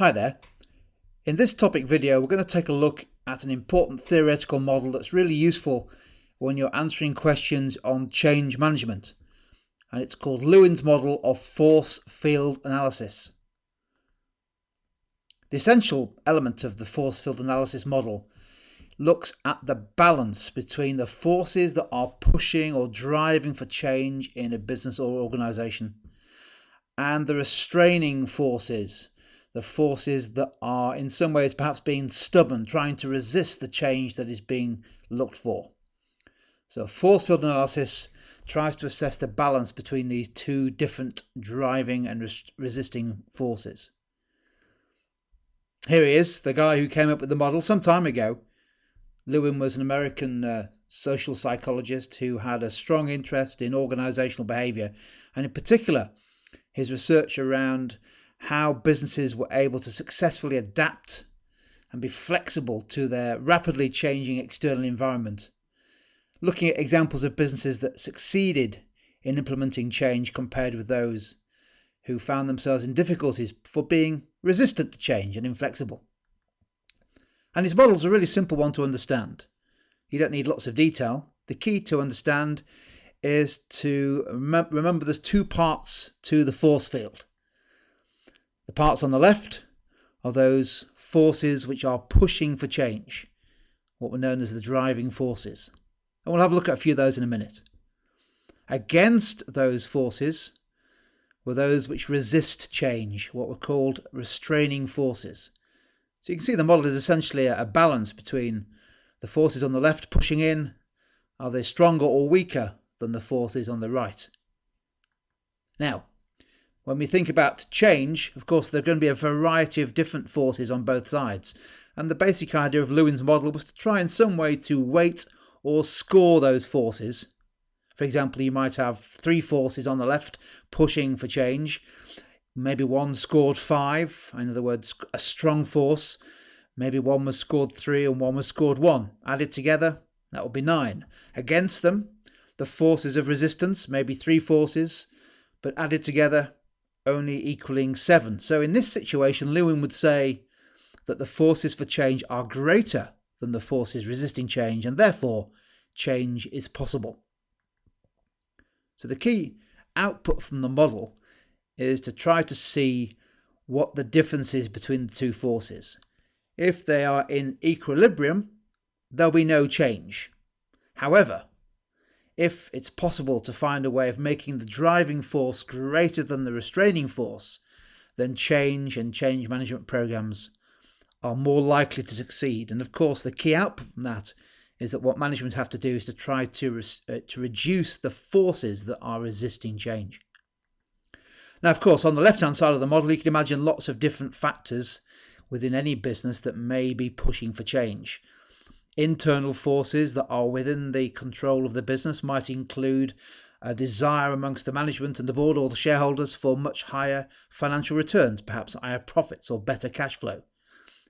Hi there. In this topic video, we're going to take a look at an important theoretical model that's really useful when you're answering questions on change management. And it's called Lewin's model of force field analysis. The essential element of the force field analysis model looks at the balance between the forces that are pushing or driving for change in a business or organization and the restraining forces, the forces that are in some ways perhaps being stubborn, trying to resist the change that is being looked for. So force field analysis tries to assess the balance between these two different driving and resisting forces. Here he is, the guy who came up with the model some time ago. Lewin was an American social psychologist who had a strong interest in organizational behavior, and in particular his research around how businesses were able to successfully adapt and be flexible to their rapidly changing external environment, looking at examples of businesses that succeeded in implementing change compared with those who found themselves in difficulties for being resistant to change and inflexible. And his model is a really simple one to understand. You don't need lots of detail. The key to understand is to remember there's two parts to the force field. The parts on the left are those forces which are pushing for change, what were known as the driving forces. And we'll have a look at a few of those in a minute. Against those forces were those which resist change, what were called restraining forces. So you can see the model is essentially a balance between the forces on the left pushing in. Are they stronger or weaker than the forces on the right? Now, when we think about change, of course, there are going to be a variety of different forces on both sides. And the basic idea of Lewin's model was to try in some way to weight or score those forces. For example, you might have three forces on the left pushing for change. Maybe one scored 5, in other words, a strong force. Maybe one was scored 3 and one was scored 1. Added together, that would be 9. Against them, the forces of resistance, maybe 3 forces, but added together, only equaling 7. So in this situation, Lewin would say that the forces for change are greater than the forces resisting change, and therefore change is possible. So the key output from the model is to try to see what the difference is between the two forces. If they are in equilibrium, there'll be no change. However, if it's possible to find a way of making the driving force greater than the restraining force, then change and change management programs are more likely to succeed. And of course, the key output from that is that what management have to do is to try to reduce the forces that are resisting change. Now, of course, on the left-hand side of the model, you can imagine lots of different factors within any business that may be pushing for change. Internal forces that are within the control of the business might include a desire amongst the management and the board or the shareholders for much higher financial returns, perhaps higher profits or better cash flow.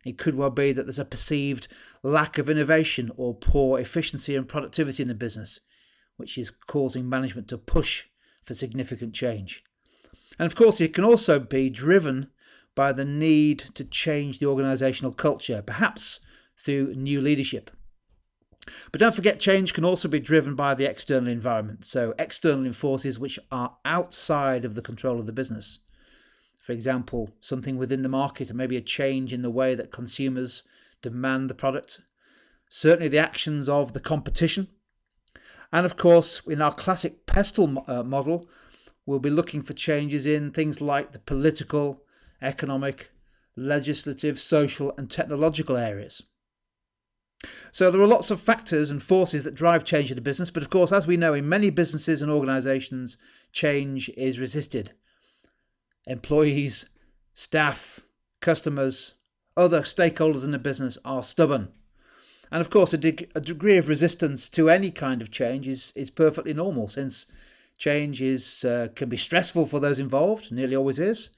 It could well be that there's a perceived lack of innovation or poor efficiency and productivity in the business, which is causing management to push for significant change. And of course, it can also be driven by the need to change the organizational culture, perhaps through new leadership. But don't forget, change can also be driven by the external environment, so external forces which are outside of the control of the business. For example, something within the market, or maybe a change in the way that consumers demand the product. Certainly the actions of the competition. And of course, in our classic pestle model, we'll be looking for changes in things like the political, economic, legislative, social and technological areas. So there are lots of factors and forces that drive change in a business, but of course, as we know, in many businesses and organizations, change is resisted. Employees, staff, customers, other stakeholders in the business are stubborn. And of course, a degree of resistance to any kind of change is perfectly normal, since change can be stressful for those involved, nearly always is,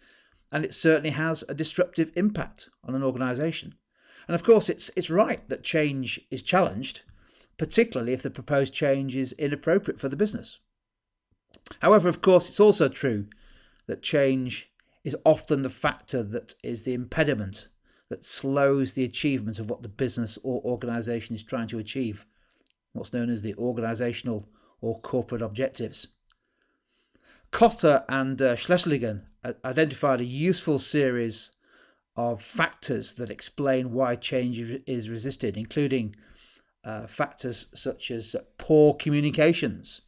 and it certainly has a disruptive impact on an organization. And of course, it's right that change is challenged, particularly if the proposed change is inappropriate for the business. However, of course, it's also true that change is often the factor that is the impediment that slows the achievement of what the business or organization is trying to achieve, what's known as the organizational or corporate objectives. Kotter and Schlesinger identified a useful series of factors that explain why change is resisted, including factors such as poor communications.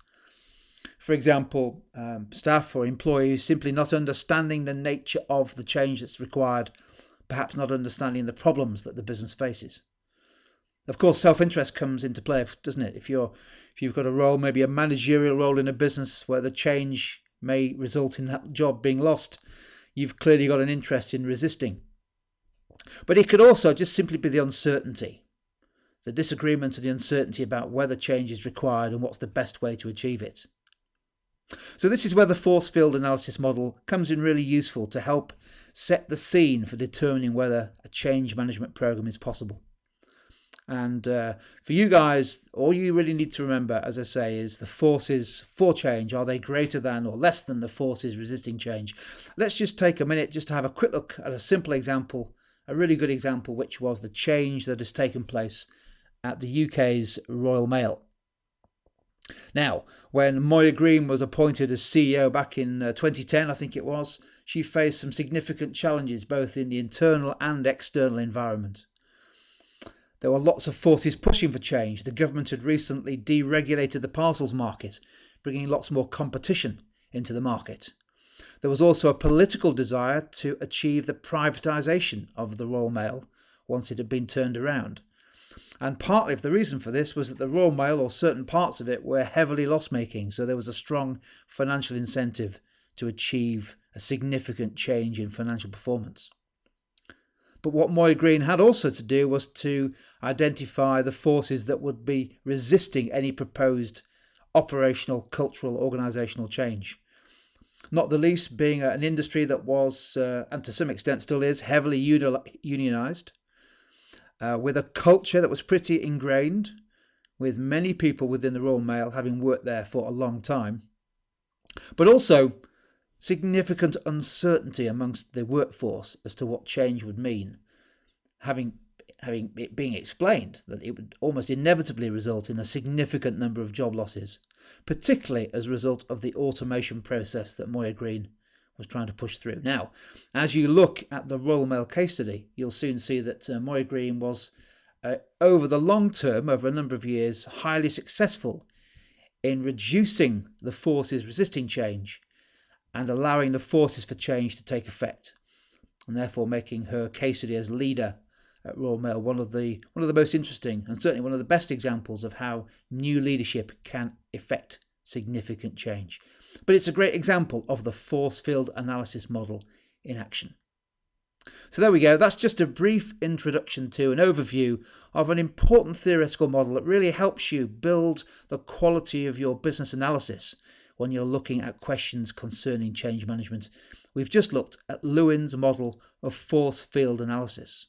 For example, staff or employees simply not understanding the nature of the change that's required, perhaps not understanding the problems that the business faces. Of course, self-interest comes into play, doesn't it? If you've got a role, maybe a managerial role in a business where the change may result in that job being lost, you've clearly got an interest in resisting. But it could also just simply be the uncertainty, the disagreement and the uncertainty about whether change is required and what's the best way to achieve it. So this is where the force field analysis model comes in really useful to help set the scene for determining whether a change management program is possible. And for you guys, all you really need to remember, as I say, is the forces for change. Are they greater than or less than the forces resisting change? Let's just take a minute just to have a quick look at a simple example, a really good example, which was the change that has taken place at the UK's Royal Mail. Now, when Moya Green was appointed as CEO back in 2010, I think it was, she faced some significant challenges both in the internal and external environment. There were lots of forces pushing for change. The government had recently deregulated the parcels market, bringing lots more competition into the market. There was also a political desire to achieve the privatisation of the Royal Mail once it had been turned around. And partly of the reason for this was that the Royal Mail, or certain parts of it, were heavily loss-making, so there was a strong financial incentive to achieve a significant change in financial performance. But what Moya Green had also to do was to identify the forces that would be resisting any proposed operational, cultural, organisational change. Not the least being an industry that was, and to some extent still is, heavily unionised, with a culture that was pretty ingrained, with many people within the Royal Mail having worked there for a long time, but also significant uncertainty amongst the workforce as to what change would mean, having it being explained that it would almost inevitably result in a significant number of job losses, particularly as a result of the automation process that Moya Green was trying to push through. Now, as you look at the Royal Mail case study, you'll soon see that Moya Green was, over the long term, over a number of years, highly successful in reducing the forces resisting change and allowing the forces for change to take effect, and therefore making her case study as leader at Royal Mail one of the most interesting and certainly one of the best examples of how new leadership can effect significant change. But it's a great example of the force field analysis model in action. So there we go. That's just a brief introduction to an overview of an important theoretical model that really helps you build the quality of your business analysis when you're looking at questions concerning change management. We've just looked at Lewin's model of force field analysis.